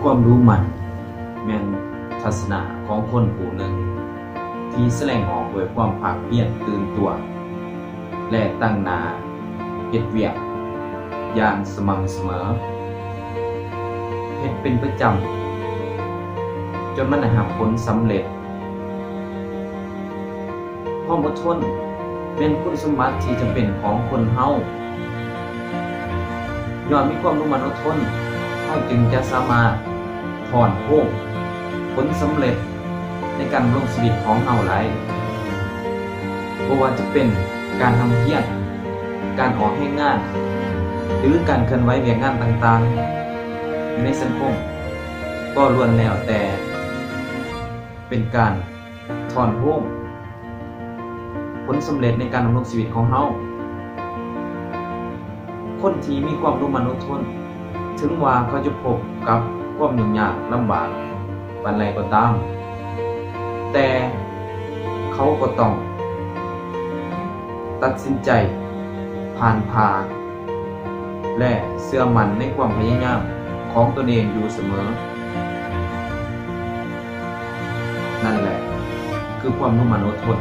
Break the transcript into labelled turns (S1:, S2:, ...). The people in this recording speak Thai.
S1: ความรู้มันแม่นทัศนะของคนผู้หนึ่งที่แสดงออกด้วยความภาคเพียรตื่นตัวและตั้งหน้าเฮ็ดเวียกอย่างสม่ำเสมอเฮ็ดเป็นประจำจนมันได้รับผลสำเร็จความอดทนเป็นคุณสมบัติที่จำเป็นของคนเฮาย้อนมีความรู้มันอดทนเฮาจึงจะสามารถถอนโค้งผลสำเร็จในการดำรงชีวิตของเฮาได้บ่ว่าจะเป็นการทำเพียรการออกแรงงานหรือการเคลื่อนไหวเวียกงานต่างๆในสังคมก็ล้วนแล้วแต่เป็นการถอนโค้งผลสำเร็จในการดำรงชีวิตของเฮาคนที่มีความรู้มันอดทนถึงว่าเขาจะพบกับความยุ่งยากลำบากปานใดก็ตามแต่เขาก็ต้องตัดสินใจผ่านและเชื่อมั่นในความพยายามของตนเองอยู่เสมอนั่นแหละคือความรู้มันอดทน